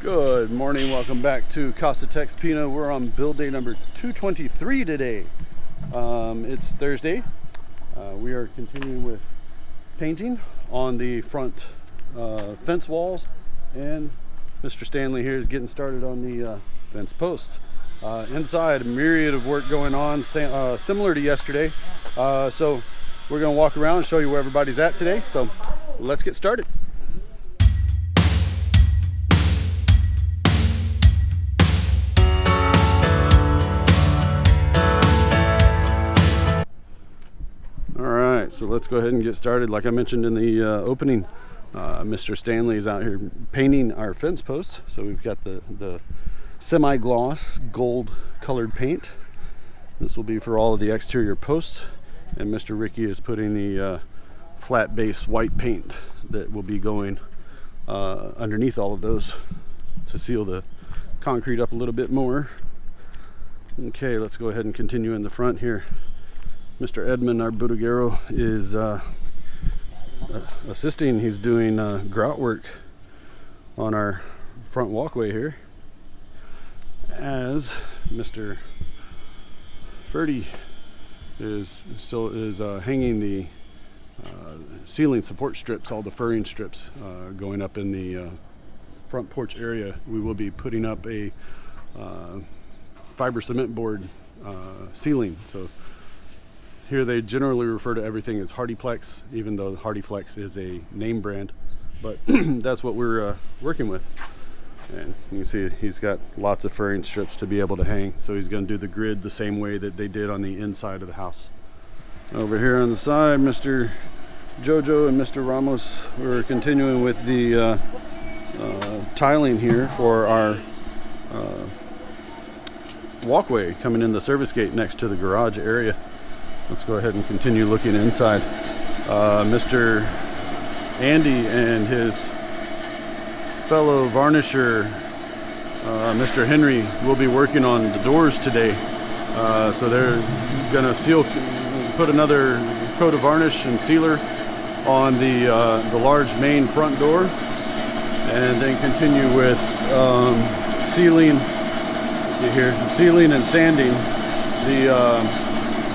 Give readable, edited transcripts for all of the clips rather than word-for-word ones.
Good morning, welcome back to casa.texpina. We're on build day number 223 today. It's Thursday. We are continuing with painting on the front fence walls, and Mr. Stanley here is getting started on the fence posts. Inside, a myriad of work going on, similar to yesterday. So we're going to walk around and show you where everybody's at today. So let's get started. So let's go ahead and get started. Like I mentioned in the opening, Mr. Stanley is out here painting our fence posts. So we've got the semi-gloss gold colored paint. This will be for all of the exterior posts, and Mr. Ricky is putting the flat base white paint that will be going underneath all of those to seal the concrete up a little bit more. Okay, let's go ahead and continue in the front here. Mr. Edmund, our Budogero, is assisting. He's doing grout work on our front walkway here, as Mr. Ferdy is hanging the ceiling support strips, all the furring strips going up in the front porch area. We will be putting up a fiber cement board ceiling. So here they generally refer to everything as Hardiplex, even though Hardiplex is a name brand, but that's what we're working with. And you can see he's got lots of furring strips to be able to hang, so he's going to do the grid the same way that they did on the inside of the house. Over here on the side, Mr. Jojo and Mr. Ramos, we're continuing with the tiling here for our walkway coming in the service gate next to the garage area. Let's go ahead and continue looking inside. Mr. Andy and his fellow varnisher, Mr. Henry, will be working on the doors today. So they're gonna put another coat of varnish and sealer on the large main front door, and then continue with sealing. Let's see here, sealing and sanding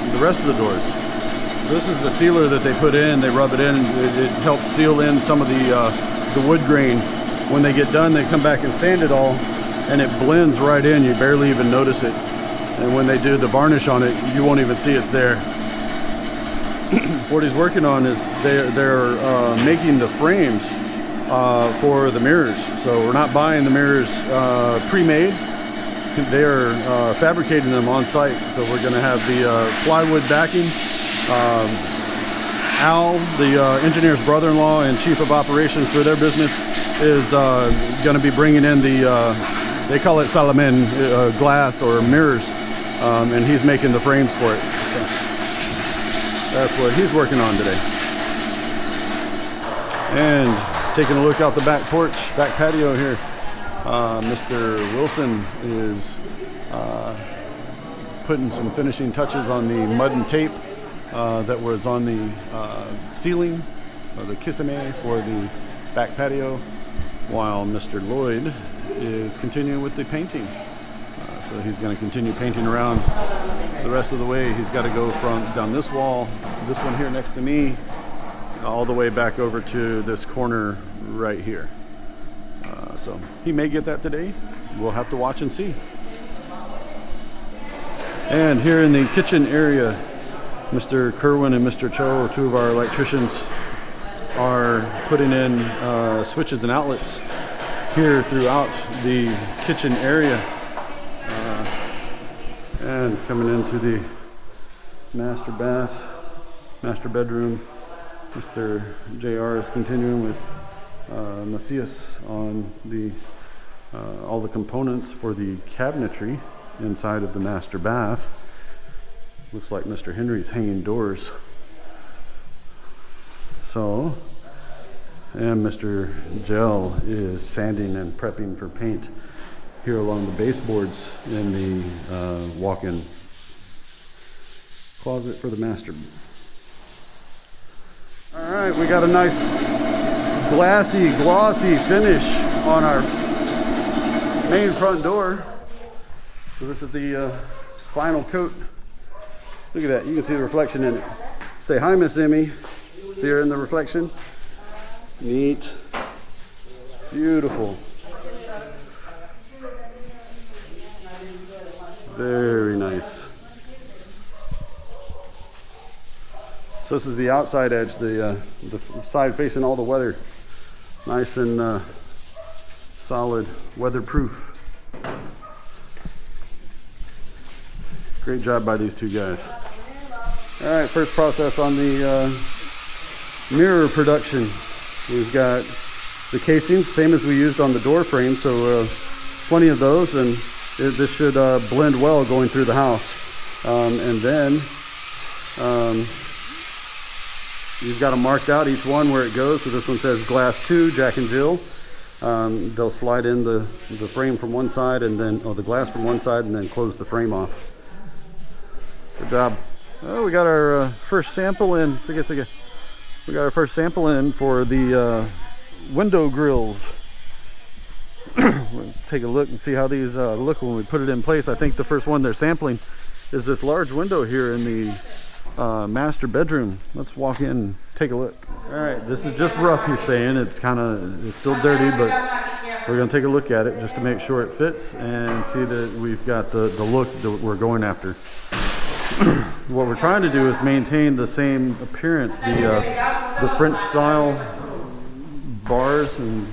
the rest of the doors. This is the sealer that they put in. They rub it in. It helps seal in some of the wood grain. When they get done, they come back and sand it all, and it blends right in. You barely even notice it. And when they do the varnish on it, you won't even see it's there. What he's working on is they're making the frames for the mirrors. So we're not buying the mirrors pre-made. They are fabricating them on site. So we're going to have the plywood backing. Al, the engineer's brother-in-law and chief of operations for their business, is going to be bringing in they call it salamin, glass or mirrors, and he's making the frames for it. So that's what he's working on today. And taking a look out the back porch, back patio here. Mr. Wilson is putting some finishing touches on the mud and tape that was on the ceiling, or the kisame for the back patio, while Mr. Lloyd is continuing with the painting. So he's going to continue painting around the rest of the way. He's got to go from down this wall, this one here next to me, all the way back over to this corner right here. So he may get that today. We'll have to watch and see. And here in the kitchen area, Mr. Kerwin and Mr. Cho, two of our electricians, are putting in switches and outlets here throughout the kitchen area. And coming into the master bedroom, Mr. JR is continuing with Macias on all the components for the cabinetry inside of the master bath. Looks like Mr. Henry's hanging doors. So, and Mr. Gel is sanding and prepping for paint here along the baseboards in the walk-in closet for the master. All right, we got a nice glossy finish on our main front door. So this is the final coat. Look at that, you can see the reflection in it. Say hi, Miss Emie. See her in the reflection? Neat. Beautiful. Very nice. So this is the outside edge, the side facing all the weather. Nice and solid, weatherproof. Great job by these two guys. All right, first process on the mirror production. We've got the casings, same as we used on the door frame, so plenty of those, and this should blend well going through the house. And then you've got them marked out, each one where it goes. So this one says glass 2, Jack and Jill. They'll slide in the frame from one side, and then the glass from one side, and then close the frame off. Good job. Oh, we got our first sample in. We got our first sample in for the window grills. Let's take a look and see how these look when we put it in place. I think the first one they're sampling is this large window here in the master bedroom. Let's walk in and take a look. All right, this is just rough, he's saying. It's still dirty, but we're gonna take a look at it just to make sure it fits and see that we've got the look that we're going after. What we're trying to do is maintain the same appearance, the French style bars and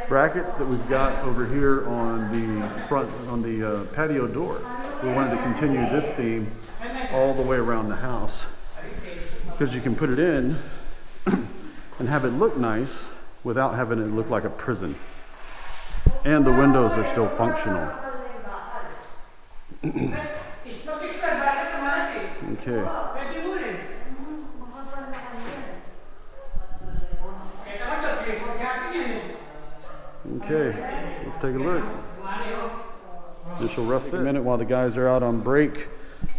brackets that we've got over here on the front, on the patio door. We wanted to continue this theme all the way around the house, because you can put it in and have it look nice without having it look like a prison. And the windows are still functional. Okay. Okay, let's take a look. Initial rough fit. A minute while the guys are out on break.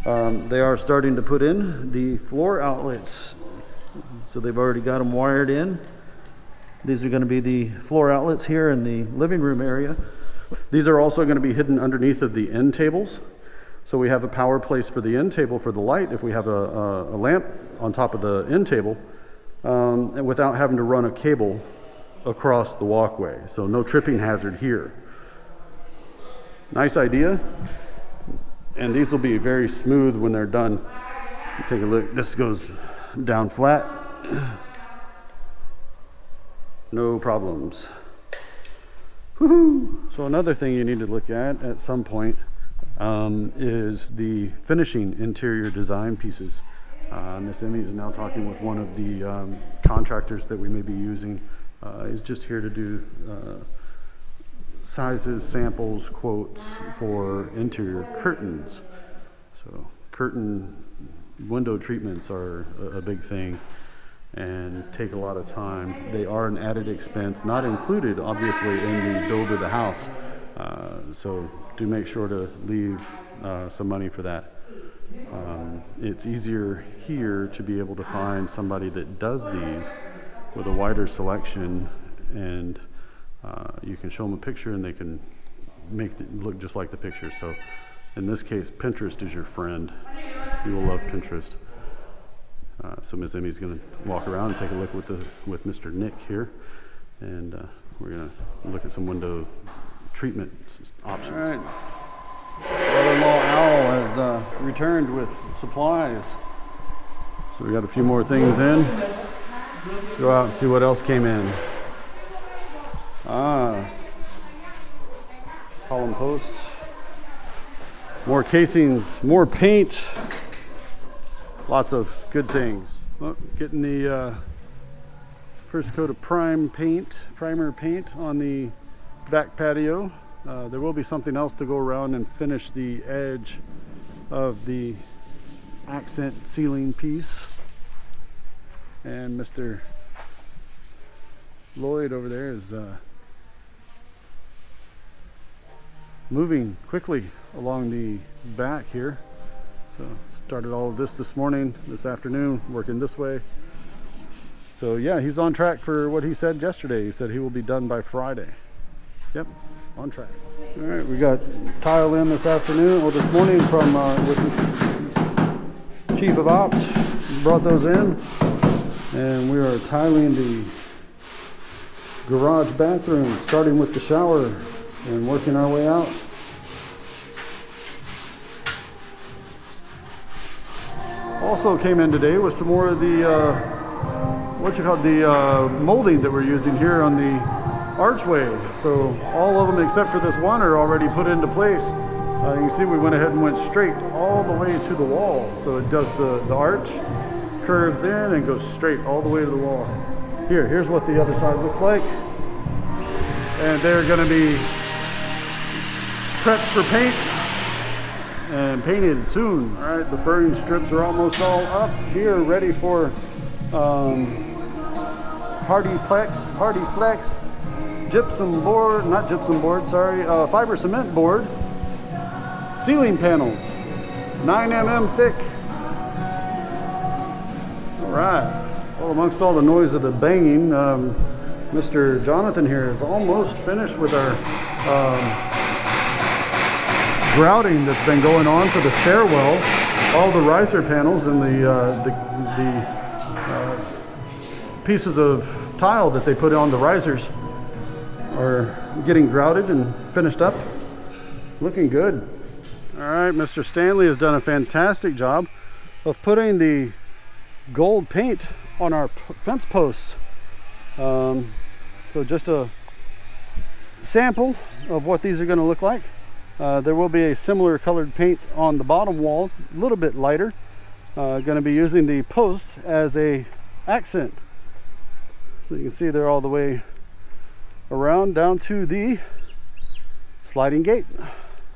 They are starting to put in the floor outlets. So they've already got them wired in. These are going to be the floor outlets here in the living room area. These are also going to be hidden underneath of the end tables. So we have a power place for the end table for the light if we have a lamp on top of the end table, and without having to run a cable across the walkway. So no tripping hazard here. Nice idea. And these will be very smooth when they're done. Take a look. This goes down flat. No problems. Woohoo! So another thing you need to look at some point is the finishing interior design pieces. Miss Emie is now talking with one of the contractors that we may be using. He's just here to do sizes, samples, quotes for interior curtains. So curtain window treatments are a big thing and take a lot of time. They are an added expense, not included obviously in the build of the house. So do make sure to leave some money for that. It's easier here to be able to find somebody that does these with a wider selection, and you can show them a picture and they can make it look just like the picture. So in this case, Pinterest is your friend. You will love Pinterest. So Ms. Emmie's going to walk around and take a look with Mr. Nick here, and we're going to look at some window treatment options. All right, brother-in-law Owl has returned with supplies. So we got a few more things in. Let's go out and see what else came in. Column posts, more casings, more paint, lots of good things. Oh, getting the first coat of primer paint on the back patio. There will be something else to go around and finish the edge of the accent ceiling piece. And Mr. Lloyd over there is moving quickly along the back here. So started all of this morning, this afternoon, working this way. So yeah, he's on track for what he said yesterday. He said he will be done by Friday. Yep, on track. All right, we got tile in this afternoon, or this morning from with the Chief of Ops. Brought those in, and we are tiling the garage bathroom, starting with the shower and working our way out. Also came in today with some more of the molding that we're using here on the archway. So all of them except for this one are already put into place. You can see we went ahead and went straight all the way to the wall. So it does the arch, curves in and goes straight all the way to the wall. Here's what the other side looks like. And they're going to be prepped for paint and painted soon. All right, the furring strips are almost all up here, ready for Hardy Flex gypsum board, not gypsum board, sorry, fiber cement board, ceiling panels, 9 mm thick. All right, well, amongst all the noise of the banging, Mr. Jonathan here is almost finished with our grouting that's been going on for the stairwell. All the riser panels and the pieces of tile that they put on the risers are getting grouted and finished up. Looking good. All right, Mr. Stanley has done a fantastic job of putting the gold paint on our fence posts. So just a sample of what these are going to look like. There will be a similar colored paint on the bottom walls, a little bit lighter. Going to be using the posts as a accent. So you can see they're all the way around down to the sliding gate.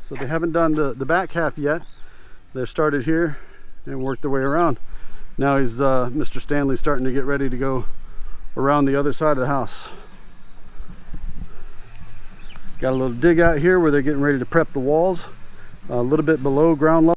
So they haven't done the back half yet. They've started here and worked their way around. Now he's Mr. Stanley's starting to get ready to go around the other side of the house. Got a little dig out here where they're getting ready to prep the walls, a little bit below ground level.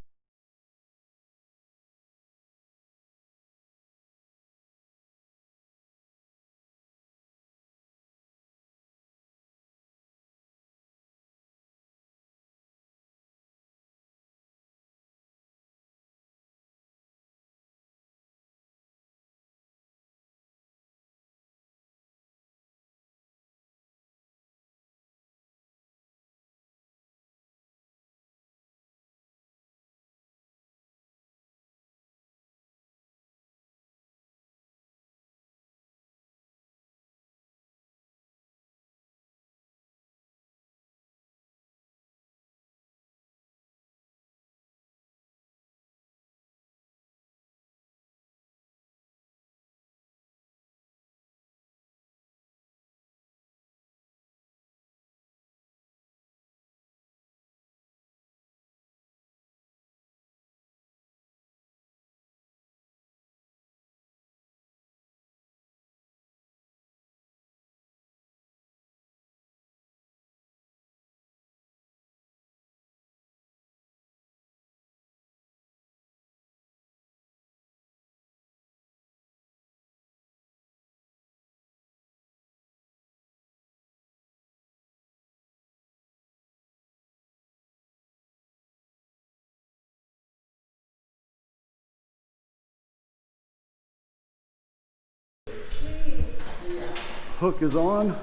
Hook is on.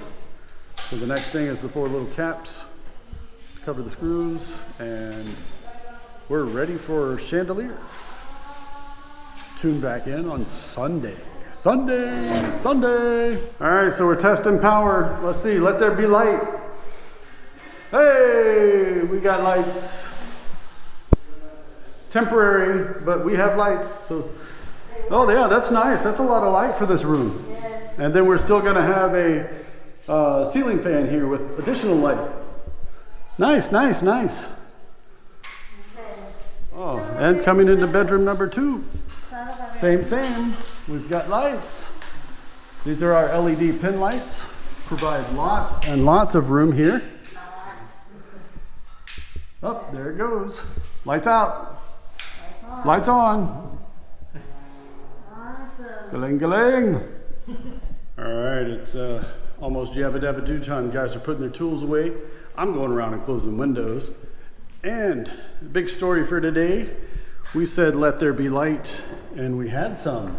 So the next thing is the 4 little caps to cover the screws, and we're ready for chandelier. Tune back in on Sunday. Sunday. All right, so we're testing power. Let's see, let there be light. Hey, we got lights. Temporary, but we have lights. So, oh yeah, that's nice. That's a lot of light for this room. And then we're still going to have a ceiling fan here with additional light. Nice. Oh, and coming into bedroom number 2. Same. We've got lights. These are our LED pin lights. Provide lots and lots of room here. Oh, there it goes. Lights out. Lights on. Awesome. Galing. All right, it's almost yabba dabba doo time. Guys are putting their tools away. I'm going around and closing windows. And big story for today, we said let there be light, and we had some.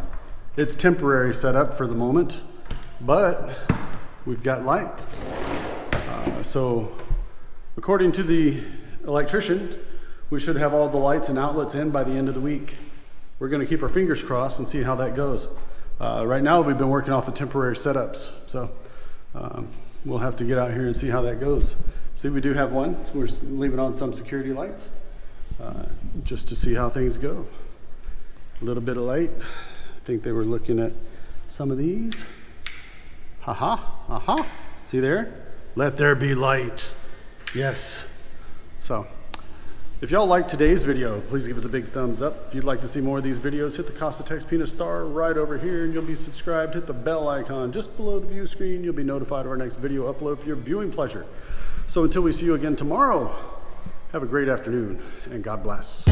It's temporary setup for the moment, but we've got light. So according to the electrician, we should have all the lights and outlets in by the end of the week. We're going to keep our fingers crossed and see how that goes. Right now we've been working off the temporary setups, so we'll have to get out here and see how that goes. See, we do have one. So we're leaving on some security lights just to see how things go. A little bit of light. I think they were looking at some of these. Aha. See there? Let there be light. Yes. So if y'all like today's video, please give us a big thumbs up. If you'd like to see more of these videos, hit the casa.texpina star right over here and you'll be subscribed. Hit the bell icon just below the view screen. You'll be notified of our next video upload for your viewing pleasure. So until we see you again tomorrow, have a great afternoon and God bless.